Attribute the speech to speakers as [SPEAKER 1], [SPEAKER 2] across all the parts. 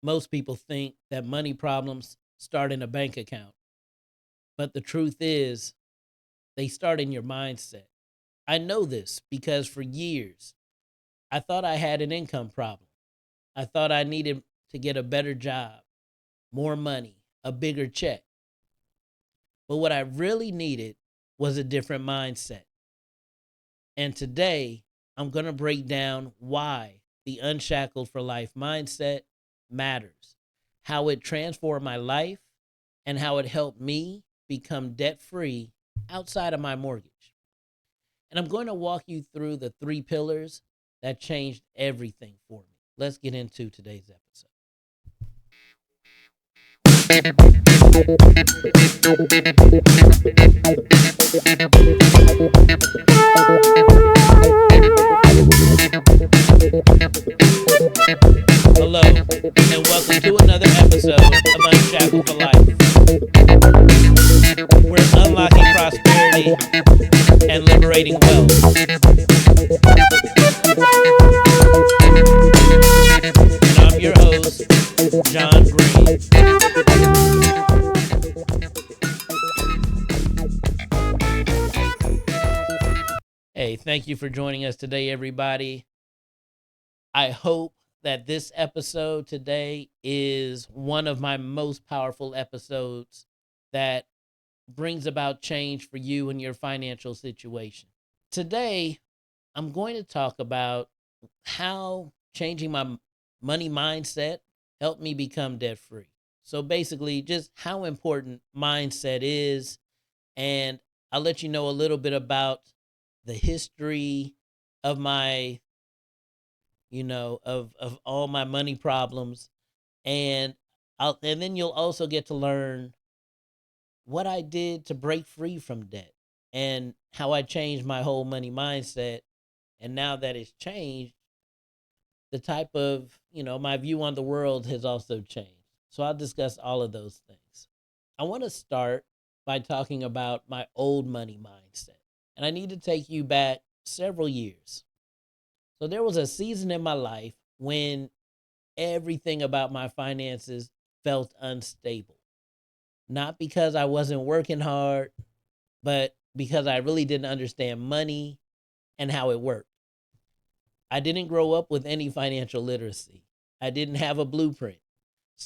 [SPEAKER 1] Most people think that money problems start in a bank account, but the truth is they start in your mindset. I know this because for years I thought I had an income problem. I thought I needed to get a better job, more money, a bigger check. But what I really needed was a different mindset. And today I'm going to break down why the Unshackled for Life mindset matters, how it transformed my life, and how it helped me become debt free outside of my mortgage. And I'm going to walk you through the three pillars that changed everything for me. Let's get into today's episode. Hello, and welcome to another episode of Unshackled for Life. We're unlocking prosperity and liberating wealth. And I'm your host, John Green. Hey, thank you for joining us today, everybody. I hope that this episode today is one of my most powerful episodes that brings about change for you and your financial situation. Today, I'm going to talk about how changing my money mindset helped me become debt free. So basically, just how important mindset is. And I'll let you know a little bit about the history of my, of all my money problems. And and then you'll also get to learn what I did to break free from debt and how I changed my whole money mindset. And now that it's changed, the type of, my view on the world has also changed. So I'll discuss all of those things. I want to start by talking about my old money mindset. And I need to take you back several years. So there was a season in my life when everything about my finances felt unstable. Not because I wasn't working hard, but because I really didn't understand money and how it worked. I didn't grow up with any financial literacy. I didn't have a blueprint.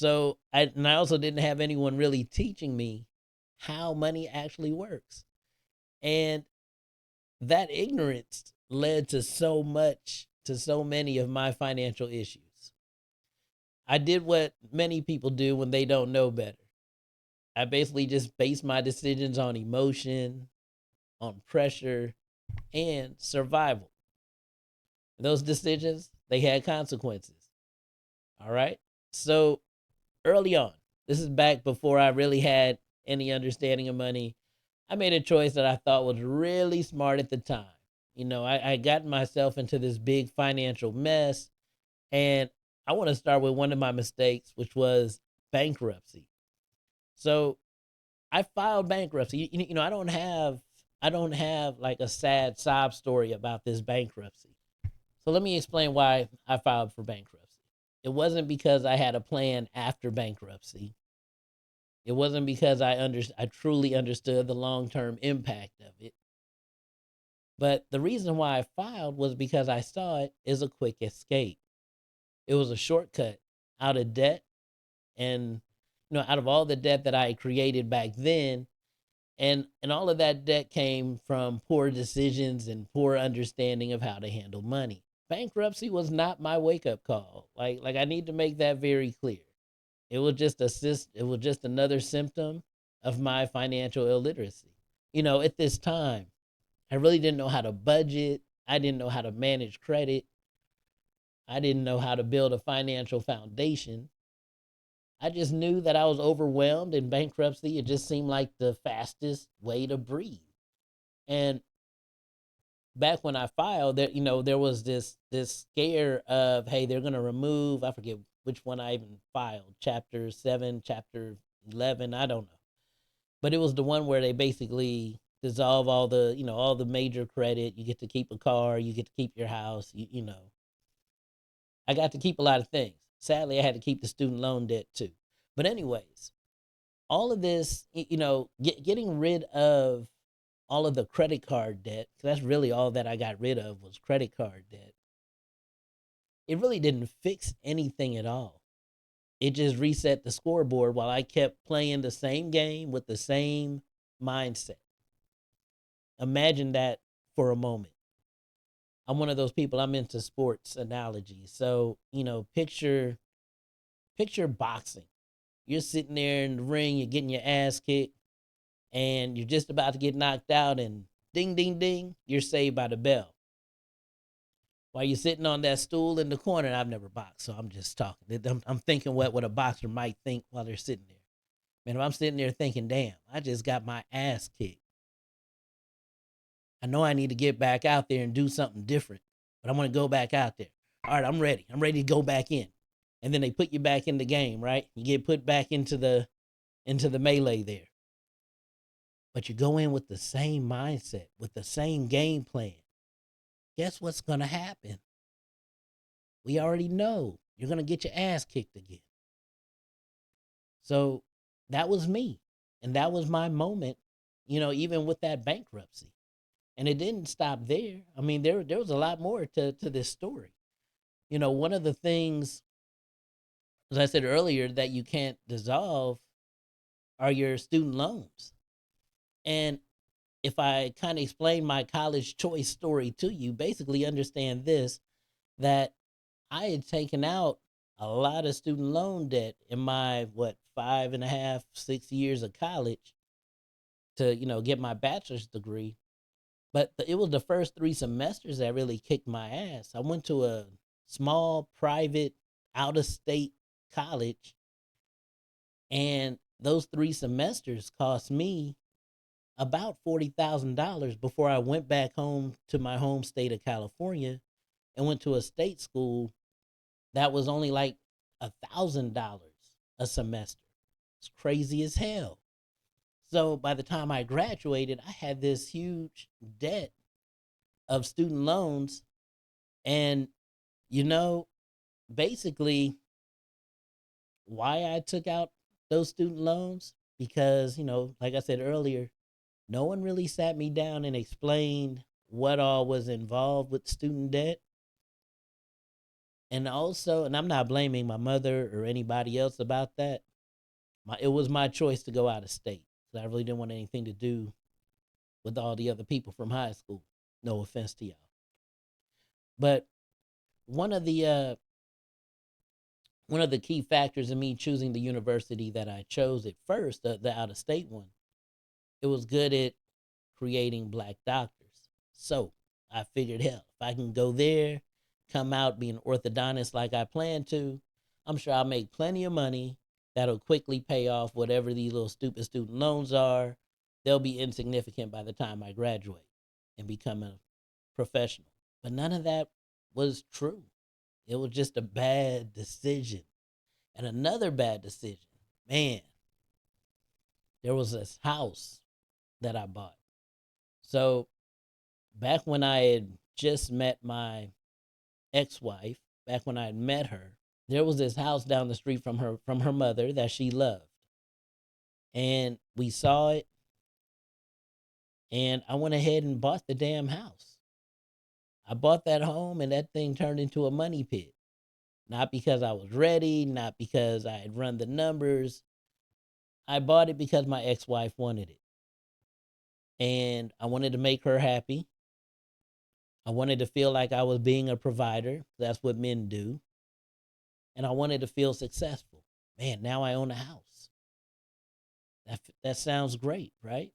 [SPEAKER 1] I also didn't have anyone really teaching me how money actually works. And that ignorance led to so many of my financial issues. I did what many people do when they don't know better. I basically just based my decisions on emotion, on pressure, and survival. Those decisions, they had consequences. All right. So early on, this is back before I really had any understanding of money. I made a choice that I thought was really smart at the time. I got myself into this big financial mess. And I want to start with one of my mistakes, which was bankruptcy. So I filed bankruptcy. I don't have like a sad sob story about this bankruptcy. So let me explain why I filed for bankruptcy. It wasn't because I had a plan after bankruptcy. It wasn't because I truly understood the long-term impact of it. But the reason why I filed was because I saw it as a quick escape. It was a shortcut out of debt and out of all the debt that I created back then, and all of that debt came from poor decisions and poor understanding of how to handle money. Bankruptcy was not my wake up call. Like I need to make that very clear. It was just another symptom of my financial illiteracy. At this time, I really didn't know how to budget. I didn't know how to manage credit. I didn't know how to build a financial foundation. I just knew that I was overwhelmed, and bankruptcy, it just seemed like the fastest way to breathe. And back when I filed, there was this scare of, hey, they're gonna remove, I forget which one I even filed, chapter 7, chapter 11, I don't know. But it was the one where they basically dissolve all the major credit. You get to keep a car, you get to keep your house, I got to keep a lot of things. Sadly, I had to keep the student loan debt too. But anyways, all of this, getting rid of all of the credit card debt, 'cause that's really all that I got rid of was credit card debt. It really didn't fix anything at all. It just reset the scoreboard while I kept playing the same game with the same mindset. Imagine that for a moment. I'm one of those people, I'm into sports analogies. So, picture boxing. You're sitting there in the ring, you're getting your ass kicked, and you're just about to get knocked out, and ding, ding, ding, you're saved by the bell. While you're sitting on that stool in the corner, and I've never boxed, so I'm just talking. I'm thinking what a boxer might think while they're sitting there. Man, if I'm sitting there thinking, damn, I just got my ass kicked. I know I need to get back out there and do something different, but I want to go back out there. All right, I'm ready. I'm ready to go back in. And then they put you back in the game, right? You get put back into the melee there. But you go in with the same mindset, with the same game plan. Guess what's going to happen? We already know you're going to get your ass kicked again. So that was me. And that was my moment, even with that bankruptcy. And it didn't stop there. I mean, there was a lot more to this story. One of the things, as I said earlier, that you can't dissolve are your student loans. And if I kind of explain my college choice story to you, basically understand this, that I had taken out a lot of student loan debt in my 5.5, 6 years of college to get my bachelor's degree. But it was the first 3 semesters that really kicked my ass. I went to a small private out of state college, and those 3 semesters cost me about $40,000 before I went back home to my home state of California and went to a state school that was only like $1,000 a semester. It's crazy as hell. So by the time I graduated, I had this huge debt of student loans. And, basically why I took out those student loans, because, like I said earlier, no one really sat me down and explained what all was involved with student debt. And also, and I'm not blaming my mother or anybody else about that. It was my choice to go out of state. So I really didn't want anything to do with all the other people from high school. No offense to y'all. But one of the key factors in me choosing the university that I chose at first, the out of state one, it was good at creating black doctors. So I figured, hell, if I can go there, come out being orthodontist like I plan to, I'm sure I'll make plenty of money that'll quickly pay off whatever these little stupid student loans are. They'll be insignificant by the time I graduate and become a professional. But none of that was true. It was just a bad decision. And another bad decision, man, there was this house that I bought. So back when I had just met my ex-wife, back when I had met her, there was this house down the street from her mother that she loved. And we saw it, and I went ahead and bought the damn house. I bought that home, and that thing turned into a money pit. Not because I was ready, not because I had run the numbers. I bought it because my ex-wife wanted it. And I wanted to make her happy. I wanted to feel like I was being a provider. That's what men do. And I wanted to feel successful. Man, now I own a house. That sounds great, right?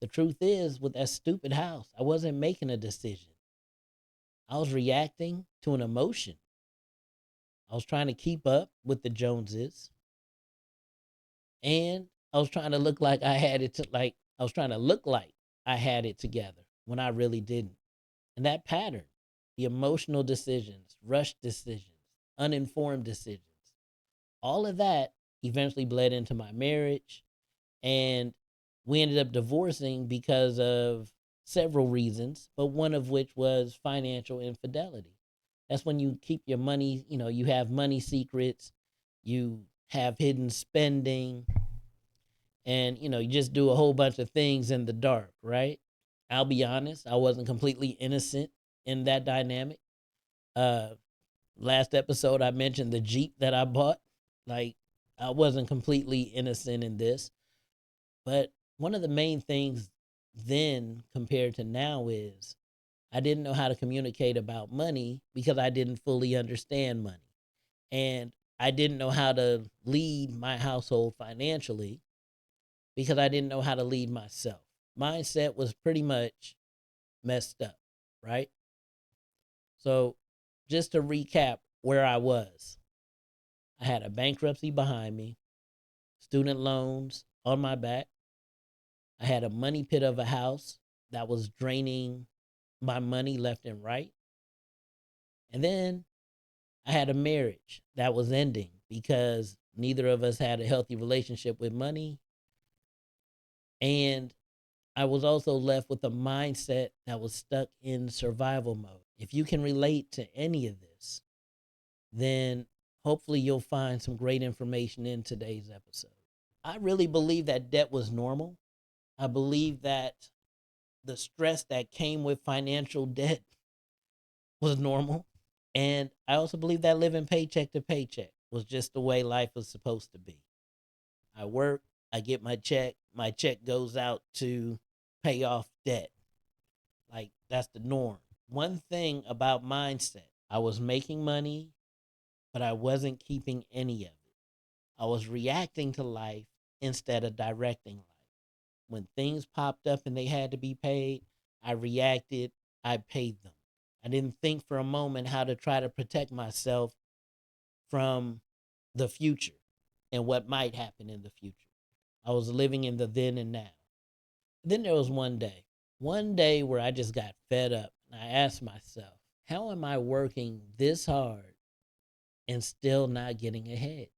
[SPEAKER 1] The truth is, with that stupid house, I wasn't making a decision. I was reacting to an emotion. I was trying to keep up with the Joneses. And I was trying to look like I had it I was trying to look like I had it together when I really didn't. And that pattern, the emotional decisions, rushed decisions, uninformed decisions, all of that eventually bled into my marriage. And we ended up divorcing because of several reasons, but one of which was financial infidelity. That's when you keep your money, you have money secrets, you have hidden spending, and you just do a whole bunch of things in the dark, right? I'll be honest, I wasn't completely innocent in that dynamic. Uh Last episode I mentioned the Jeep that I bought. Like, I wasn't completely innocent in this, but one of the main things then compared to now is I didn't know how to communicate about money because I didn't fully understand money. And I didn't know how to lead my household financially because I didn't know how to lead myself. Mindset was pretty much messed up, right? So, just to recap where I was, I had a bankruptcy behind me, student loans on my back. I had a money pit of a house that was draining my money left and right. And then I had a marriage that was ending because neither of us had a healthy relationship with money. And I was also left with a mindset that was stuck in survival mode. If you can relate to any of this, then hopefully you'll find some great information in today's episode. I really believe that debt was normal. I believe that the stress that came with financial debt was normal. And I also believe that living paycheck to paycheck was just the way life was supposed to be. I work, I get my check goes out to pay off debt. Like, that's the norm. One thing about mindset, I was making money, but I wasn't keeping any of it. I was reacting to life instead of directing life. When things popped up and they had to be paid, I reacted, I paid them. I didn't think for a moment how to try to protect myself from the future and what might happen in the future. I was living in the then and now. Then there was one day where I just got fed up and I asked myself, how am I working this hard and still not getting ahead?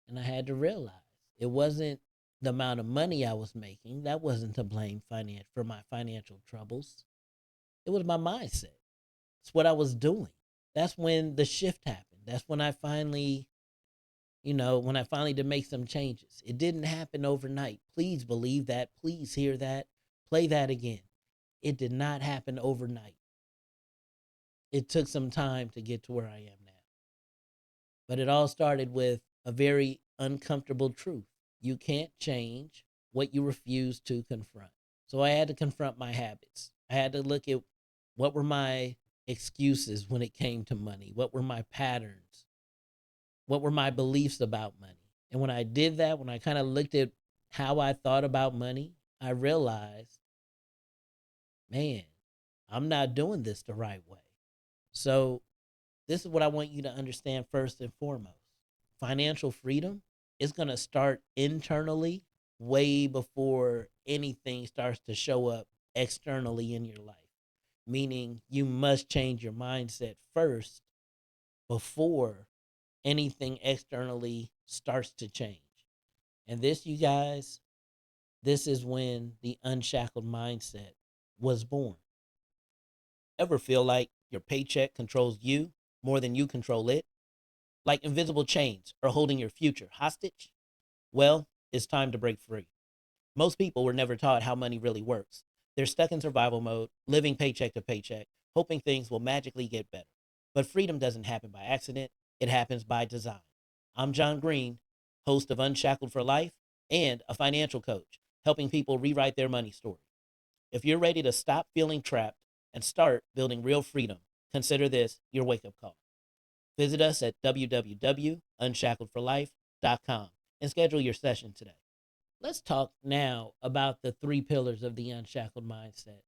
[SPEAKER 1] And I had to realize it wasn't the amount of money I was making that wasn't to blame for my financial troubles. It was my mindset. It's what I was doing. That's when the shift happened. That's when I finally, when I finally did make some changes. It didn't happen overnight. Please believe that. Please hear that. Play that again. It did not happen overnight. It took some time to get to where I am now. But it all started with a very uncomfortable truth. You can't change what you refuse to confront. So I had to confront my habits. I had to look at what were my excuses when it came to money? What were my patterns? What were my beliefs about money? And when I did that, when I kind of looked at how I thought about money, I realized, man, I'm not doing this the right way. So this is what I want you to understand first and foremost. Financial freedom is going to start internally way before anything starts to show up externally in your life. Meaning you must change your mindset first before anything externally starts to change. And this, you guys, this is when the unshackled mindset was born. Ever feel like your paycheck controls you more than you control it? Like invisible chains are holding your future hostage? Well, it's time to break free. Most people were never taught how money really works. They're stuck in survival mode, living paycheck to paycheck, hoping things will magically get better. But freedom doesn't happen by accident, it happens by design. I'm John Green, host of Unshackled for Life and a financial coach, helping people rewrite their money story. If you're ready to stop feeling trapped and start building real freedom, consider this your wake up call. Visit us at www.unshackledforlife.com and schedule your session today. Let's talk now about the three pillars of the unshackled mindset.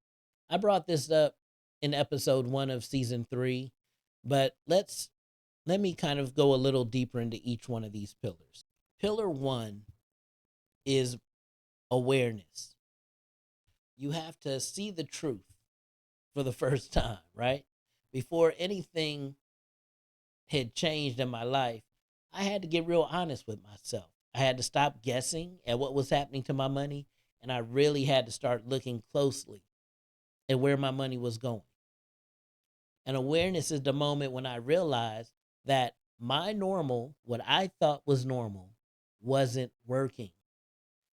[SPEAKER 1] I brought this up in episode 1 of season 3, but let me kind of go a little deeper into each one of these pillars. Pillar 1 is awareness. You have to see the truth for the first time, right? Before anything had changed in my life, I had to get real honest with myself. I had to stop guessing at what was happening to my money, and I really had to start looking closely at where my money was going. And awareness is the moment when I realized that my normal, what I thought was normal, wasn't working.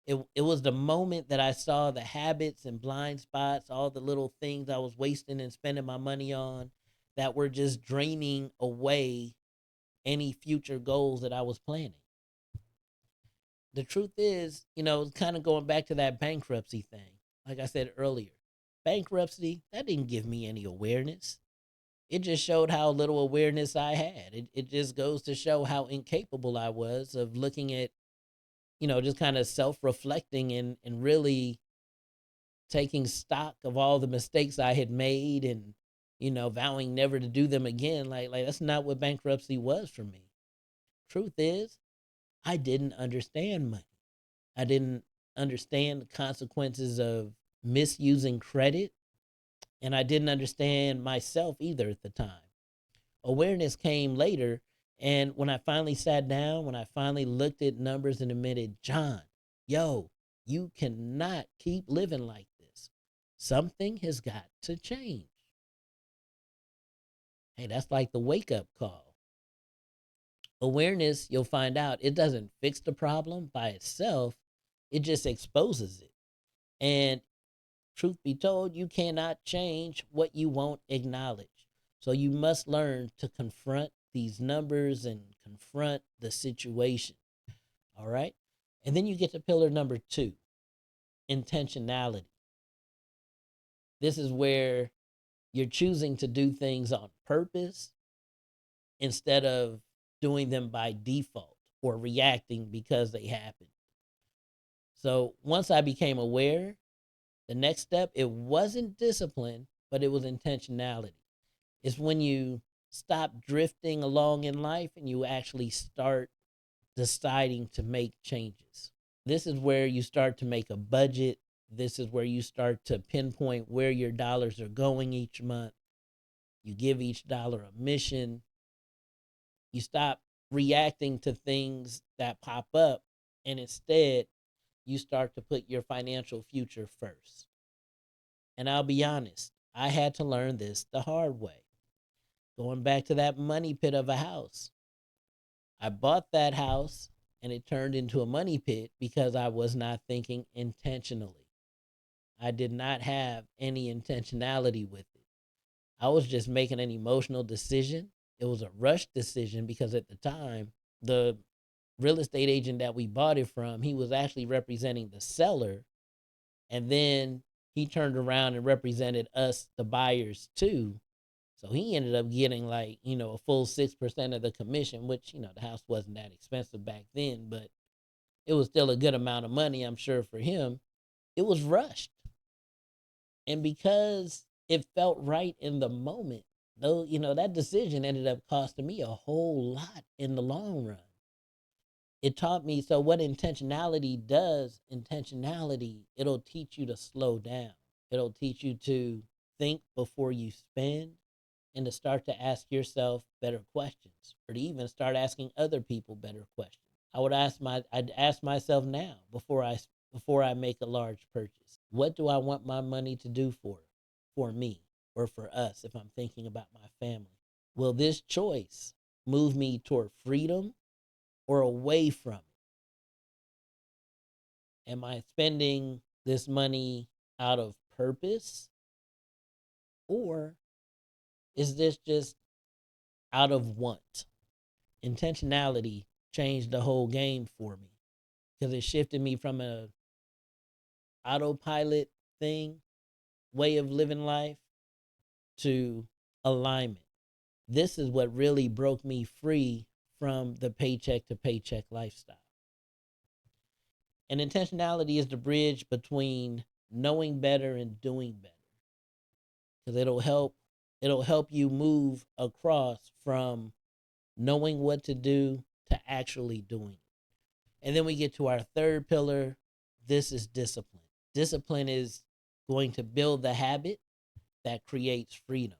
[SPEAKER 1] It was the moment that I saw the habits and blind spots, all the little things I was wasting and spending my money on that were just draining away any future goals that I was planning. The truth is, kind of going back to that bankruptcy thing, like I said earlier, bankruptcy, that didn't give me any awareness. It just showed how little awareness I had. It just goes to show how incapable I was of looking at, just kind of self reflecting and really taking stock of all the mistakes I had made and, vowing never to do them again. Like that's not what bankruptcy was for me. Truth is, I didn't understand money. I didn't understand the consequences of misusing credit, and I didn't understand myself either at the time. Awareness came later, and when I finally sat down, when I finally looked at numbers and admitted, John, yo, you cannot keep living like this. Something has got to change. Hey, that's like the wake up call. Awareness, you'll find out, it doesn't fix the problem by itself, it just exposes it. And truth be told, you cannot change what you won't acknowledge. So you must learn to confront these numbers and confront the situation. All right. And then you get to pillar number 2, intentionality. This is where you're choosing to do things on purpose instead of doing them by default or reacting because they happen. So once I became aware, the next step, it wasn't discipline, but it was intentionality. It's when you stop drifting along in life and you actually start deciding to make changes. This is where you start to make a budget. This is where you start to pinpoint where your dollars are going each month. You give each dollar a mission. You stop reacting to things that pop up, and instead, you start to put your financial future first. And I'll be honest, I had to learn this the hard way. Going back to that money pit of a house. I bought that house and it turned into a money pit because I was not thinking intentionally. I did not have any intentionality with it. I was just making an emotional decision. It was a rush decision because at the time, the real estate agent that we bought it from, he was actually representing the seller. And then he turned around and represented us, the buyers, too. So he ended up getting like, a full 6% of the commission, which, the house wasn't that expensive back then, but it was still a good amount of money, I'm sure, for him. It was rushed. And because it felt right in the moment, though, that decision ended up costing me a whole lot in the long run. It taught me, so what intentionality does, it'll teach you to slow down. It'll teach you to think before you spend and to start to ask yourself better questions or to even start asking other people better questions. I'd ask myself now before I make a large purchase. What do I want my money to do for me or for us if I'm thinking about my family? Will this choice move me toward freedom or away from it? Am I spending this money out of purpose or is this just out of want? Intentionality changed the whole game for me because it shifted me from a autopilot thing, way of living life, to alignment. This is what really broke me free from the paycheck to paycheck lifestyle. And intentionality is the bridge between knowing better and doing better. Because it'll help you move across from knowing what to do to actually doing it. And then we get to our third pillar. This is discipline. Discipline is going to build the habit that creates freedom.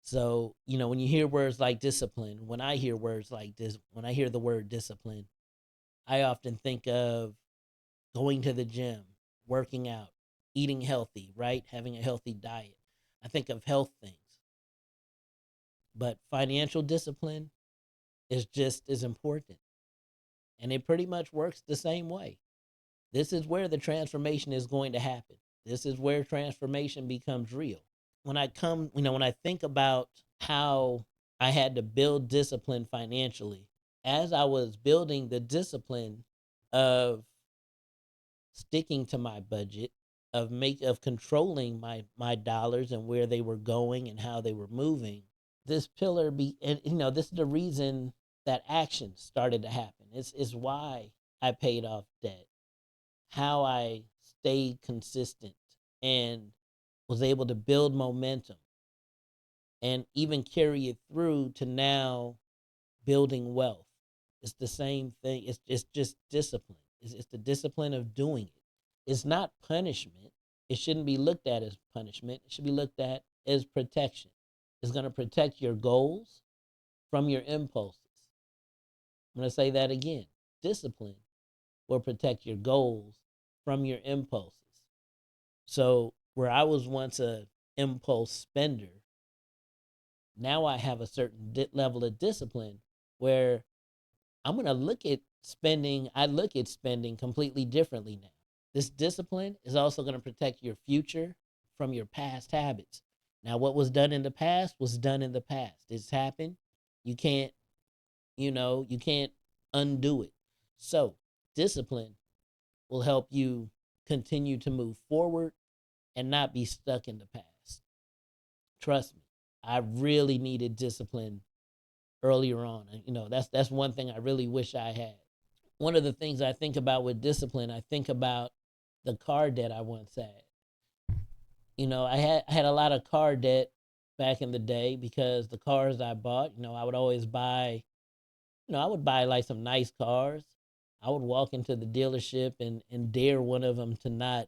[SPEAKER 1] So, when you hear words like discipline, when I hear words like this, when I hear the word discipline, I often think of going to the gym, working out, eating healthy, right? Having a healthy diet. I think of health things. But financial discipline is just as important. And it pretty much works the same way. This is where the transformation is going to happen. This is where transformation becomes real. When I think about how I had to build discipline financially, as I was building the discipline of sticking to my budget, of controlling my dollars and where they were going and how they were moving, this pillar be and this is the reason that action started to happen. It's why I paid off debt, how I stayed consistent and was able to build momentum and even carry it through to now building wealth. It's the same thing. It's just discipline. It's the discipline of doing it. It's not punishment. It shouldn't be looked at as punishment. It should be looked at as protection. It's going to protect your goals from your impulses. I'm going to say that again. Discipline will protect your goals from your impulses. So, where I was once a impulse spender, now I have a certain level of discipline where I'm going to look at spending. I look at spending completely differently now. This discipline is also going to protect your future from your past habits. Now, what was done in the past was done in the past. It's happened. You can't, you can't undo it. So, discipline will help you continue to move forward and not be stuck in the past. Trust me, I really needed discipline earlier on. And, that's one thing I really wish I had. One of the things I think about with discipline, I think about the car debt I once had. I had a lot of car debt back in the day because the cars I bought, I would always buy, I would buy like some nice cars. I would walk into the dealership and dare one of them to not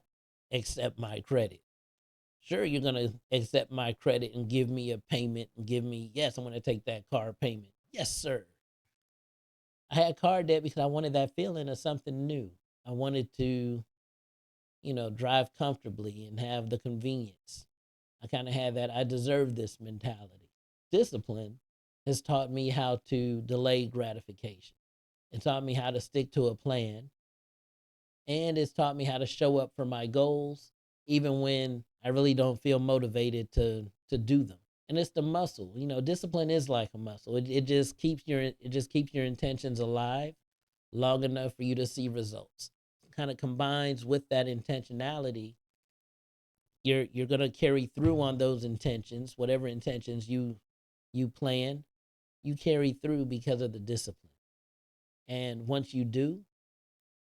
[SPEAKER 1] accept my credit. Sure, you're going to accept my credit and give me a payment and yes, I'm going to take that car payment. Yes, sir. I had car debt because I wanted that feeling of something new. I wanted to, drive comfortably and have the convenience. I kind of had that I deserve this mentality. Discipline has taught me how to delay gratification. It taught me how to stick to a plan. And it's taught me how to show up for my goals, even when I really don't feel motivated to do them. And it's the muscle. Discipline is like a muscle. It just keeps your intentions alive long enough for you to see results. It kind of combines with that intentionality. You're gonna carry through on those intentions, whatever intentions you plan, you carry through because of the discipline. And once you do,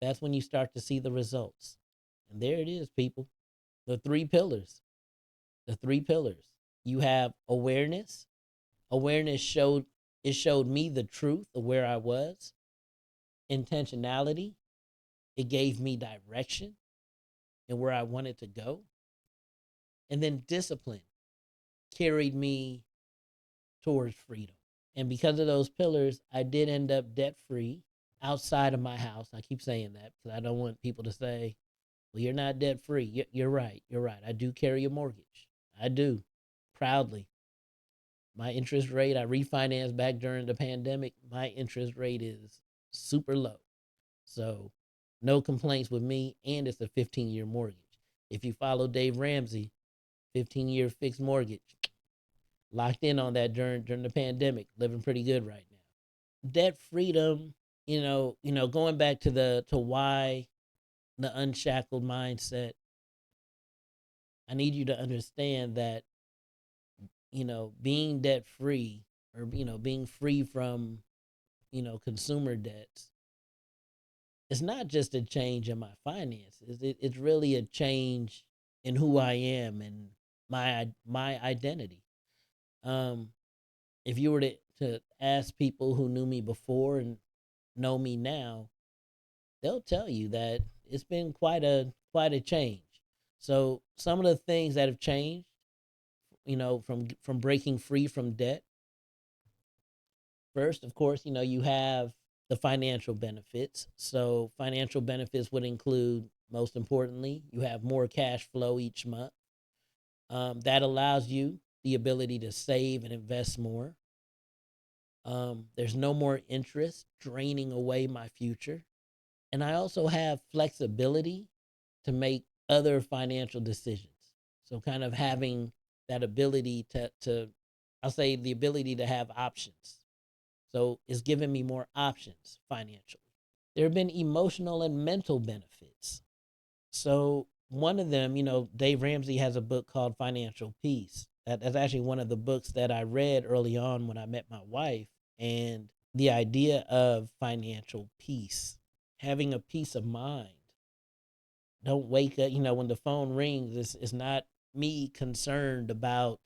[SPEAKER 1] that's when you start to see the results. And there it is, people. The three pillars. The three pillars. You have awareness. Awareness showed me the truth of where I was. Intentionality. It gave me direction and where I wanted to go. And then discipline carried me towards freedom. And because of those pillars, I did end up debt free outside of my house. I keep saying that because I don't want people to say, well, you're not debt free. You're right. You're right. I do carry a mortgage. I do. Proudly. My interest rate, I refinanced back during the pandemic. My interest rate is super low. So no complaints with me. And it's a 15-year mortgage. If you follow Dave Ramsey, 15-year fixed mortgage, locked in on that during the pandemic, living pretty good right now. Debt freedom, going back to why the unshackled mindset, I need you to understand that, being debt free or, being free from, consumer debts, it's not just a change in my finances. It's really a change in who I am and my identity. Um, if you were to ask people who knew me before and know me now, they'll tell you that it's been quite a change. So some of the things that have changed, from breaking free from debt. First, of course, you have the financial benefits. So financial benefits would include, most importantly, you have more cash flow each month. That allows you the ability to save and invest more. There's no more interest draining away my future. And I also have flexibility to make other financial decisions. So kind of having that ability to I'll say the ability to have options. So it's giving me more options financially. There have been emotional and mental benefits. So one of them, Dave Ramsey has a book called Financial Peace. That's actually one of the books that I read early on when I met my wife. And the idea of financial peace, having a peace of mind. Don't wake up, when the phone rings, it's not me concerned about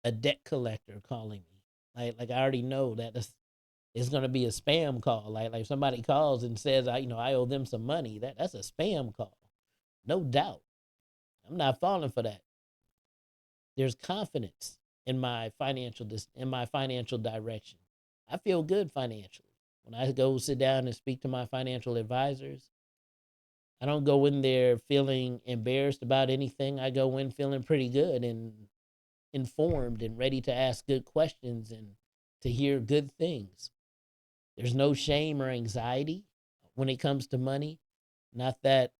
[SPEAKER 1] a debt collector calling me. Like I already know that it's gonna be a spam call. Like if somebody calls and says I owe them some money, that's a spam call. No doubt. I'm not falling for that. There's confidence in my financial direction. I feel good financially. When I go sit down and speak to my financial advisors, I don't go in there feeling embarrassed about anything. I go in feeling pretty good and informed and ready to ask good questions and to hear good things. There's no shame or anxiety when it comes to money. Not that,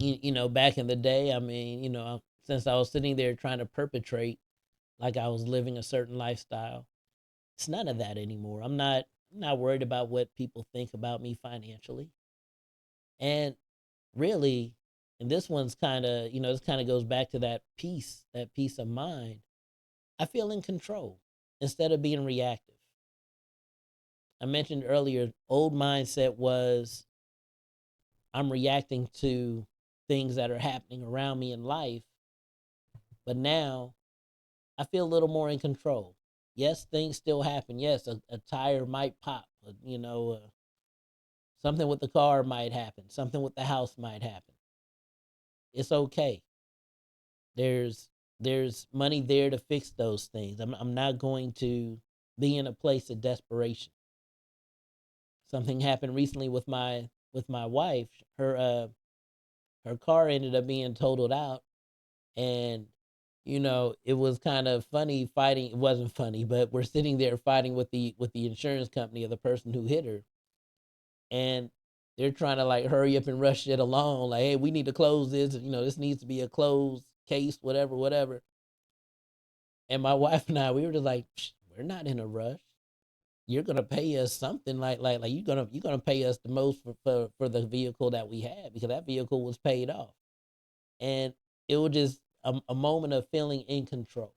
[SPEAKER 1] back in the day, I mean, since I was sitting there trying to perpetrate like I was living a certain lifestyle, it's none of that anymore. I'm not worried about what people think about me financially. And really, and this one's kind of, this kind of goes back to that peace of mind. I feel in control instead of being reactive. I mentioned earlier, old mindset was I'm reacting to things that are happening around me in life, but now I feel a little more in control. Yes, things still happen. Yes, a tire might pop. Something with the car might happen. Something with the house might happen. It's okay. There's money there to fix those things. I'm not going to be in a place of desperation. Something happened recently with my wife. Her car ended up being totaled out, and it was kind of funny fighting. It wasn't funny, but we're sitting there fighting with the insurance company of the person who hit her, and they're trying to like hurry up and rush it along. Like, hey, we need to close this. This needs to be a closed case, whatever, whatever. And my wife and I, we were just like, we're not in a rush. You're gonna pay us something like you're gonna pay us the most for the vehicle that we had because that vehicle was paid off. And it was just a moment of feeling in control.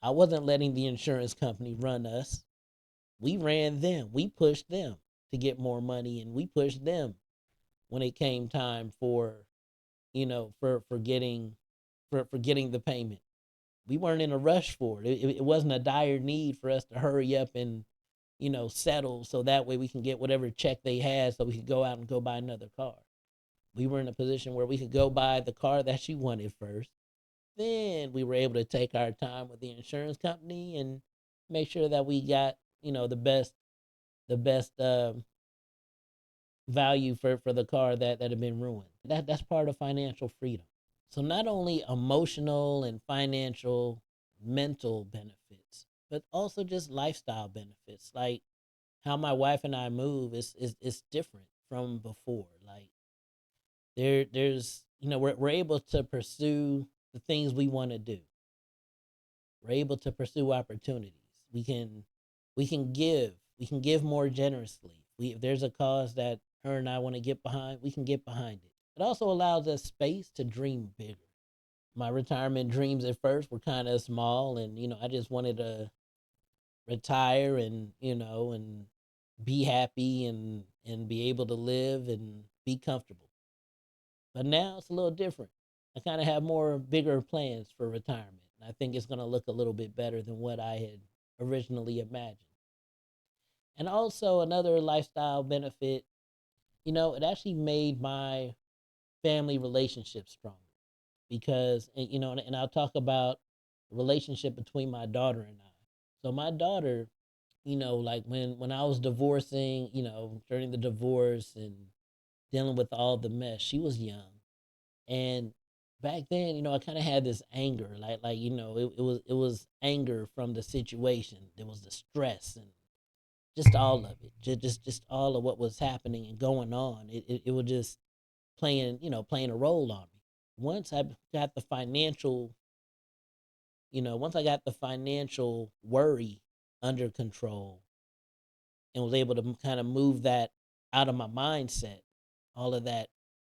[SPEAKER 1] I wasn't letting the insurance company run us. We ran them. We pushed them to get more money, and we pushed them when it came time for for getting the payment. We weren't in a rush for it. It wasn't a dire need for us to hurry up and settle so that way we can get whatever check they had so we could go out and go buy another car. We were in a position where we could go buy the car that she wanted first. Then we were able to take our time with the insurance company and make sure that we got the best value for the car that had been ruined. That's part of financial freedom. So not only emotional and financial, mental benefits, but also just lifestyle benefits. Like how my wife and I move is different from before. Like there's we're able to pursue the things we want to do. We're able to pursue opportunities. We can give more generously. If there's a cause that her and I want to get behind, we can get behind it. It also allows us space to dream bigger. My retirement dreams at first were kind of small, and I just wanted to retire and be happy and be able to live and be comfortable. But now it's a little different. I kind of have more bigger plans for retirement. I think it's going to look a little bit better than what I had originally imagined. And also another lifestyle benefit, it actually made my family relationship stronger because, and I'll talk about the relationship between my daughter and I. So my daughter, like when I was divorcing, during the divorce and dealing with all the mess, she was young. And back then, I kind of had this anger, like it was anger from the situation. There was the stress and just all of it, just all of what was happening and going on. It was just playing a role on me. Once I got the financial, once I got the financial worry under control and was able to kind of move that out of my mindset, all of that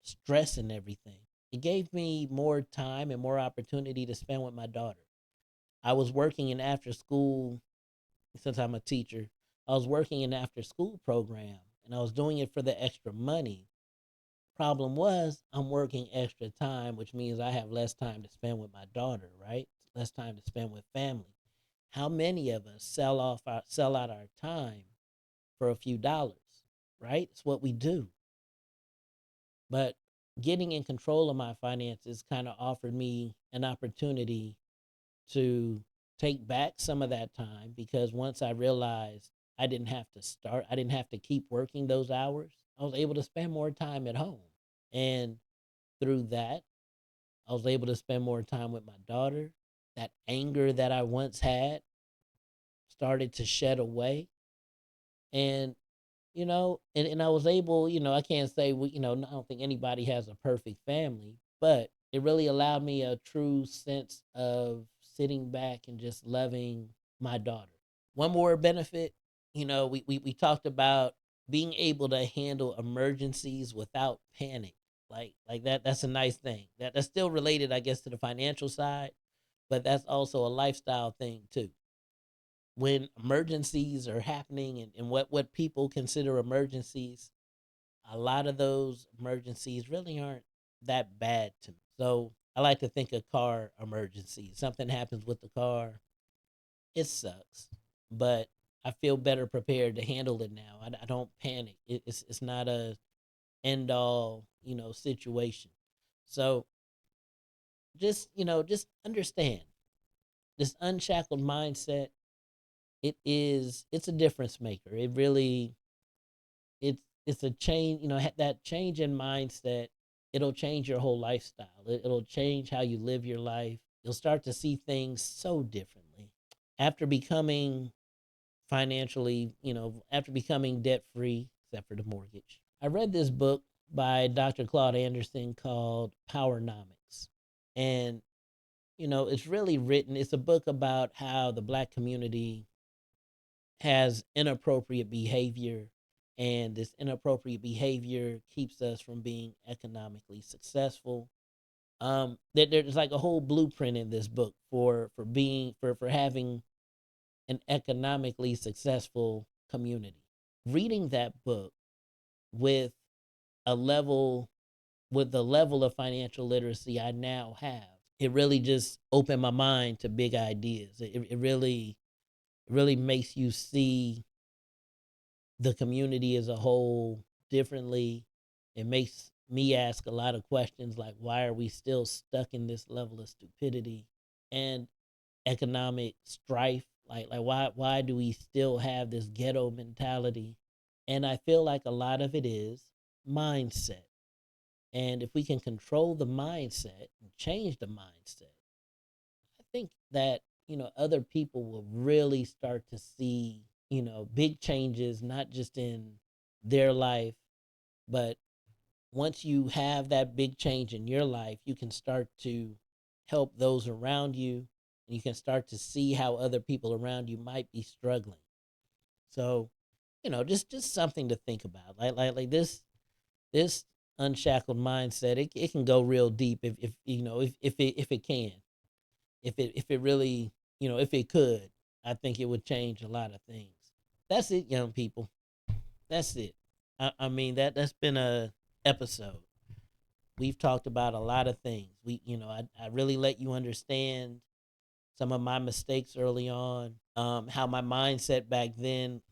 [SPEAKER 1] stress and everything, it gave me more time and more opportunity to spend with my daughter. I was working in after school, since I'm a teacher, I was working in after school program and I was doing it for the extra money. Problem was, I'm working extra time, which means I have less time to spend with my daughter, right? Less time to spend with family. How many of us sell out our time for a few dollars, right? It's what we do. But getting in control of my finances kind of offered me an opportunity to take back some of that time, because once I realized I didn't have to keep working those hours, I was able to spend more time at home. And through that, I was able to spend more time with my daughter. That anger that I once had started to shed away. And and I was able, I can't say I don't think anybody has a perfect family, but it really allowed me a true sense of sitting back and just loving my daughter. One more benefit, we talked about being able to handle emergencies without panic. Like that's a nice thing. That's still related, I guess, to the financial side, but that's also a lifestyle thing too. When emergencies are happening, and what people consider emergencies, a lot of those emergencies really aren't that bad to me. So I like to think of car emergencies. Something happens with the car, it sucks, but I feel better prepared to handle it now. I don't panic. It's not a end all situation. So just understand this unshackled mindset. It's a difference maker. It really it's a change. That change in mindset. It'll change your whole lifestyle. It'll change how you live your life. You'll start to see things so differently after becoming after becoming debt free, except for the mortgage. I read this book by Dr. Claude Anderson called Powernomics. And, it's really written, it's a book about how the black community has inappropriate behavior. And this inappropriate behavior keeps us from being economically successful. There's like a whole blueprint in this book for having an economically successful community. Reading that book with a level with the level of financial literacy I now have, it really just opened my mind to big ideas. It really makes you see the community as a whole differently. It makes me ask a lot of questions like, why are we still stuck in this level of stupidity and economic strife? Like why do we still have this ghetto mentality? And I feel like a lot of it is mindset. And if we can control the mindset and change the mindset, I think that, other people will really start to see, big changes, not just in their life, but once you have that big change in your life, you can start to help those around you, and you can start to see how other people around you might be struggling. So, just something to think about. Like this unshackled mindset, it can go real deep if it can. If it really, if it could, I think it would change a lot of things. That's it, young people. That's it. I mean that's been a episode. We've talked about a lot of things. I really let you understand some of my mistakes early on, how my mindset back then,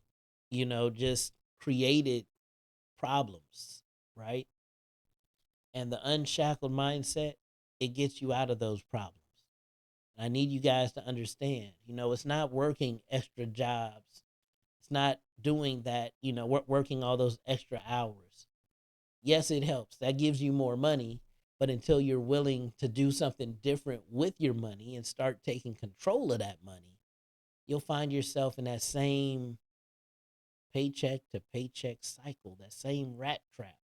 [SPEAKER 1] just created problems, right? And the unshackled mindset, it gets you out of those problems. And I need you guys to understand, it's not working extra jobs. It's not doing that, working all those extra hours. Yes, it helps. That gives you more money. But until you're willing to do something different with your money and start taking control of that money, you'll find yourself in that same paycheck to paycheck cycle, that same rat trap,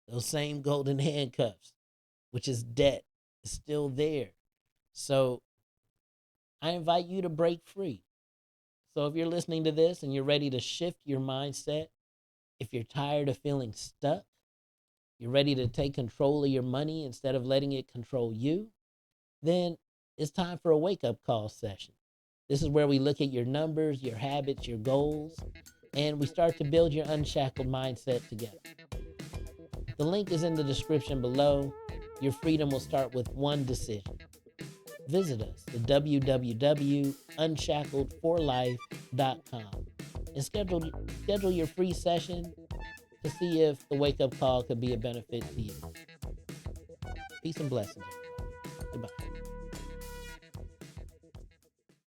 [SPEAKER 1] those same golden handcuffs, which is debt, is still there. So I invite you to break free. So if you're listening to this and you're ready to shift your mindset, if you're tired of feeling stuck, you're ready to take control of your money instead of letting it control you, then it's time for a wake-up call session. This is where we look at your numbers, your habits, your goals, and we start to build your unshackled mindset together. The link is in the description below. Your freedom will start with one decision. Visit us at www.unshackledforlife.com and schedule your free session to see if the wake-up call could be a benefit to you. Peace and blessings, everybody. Goodbye.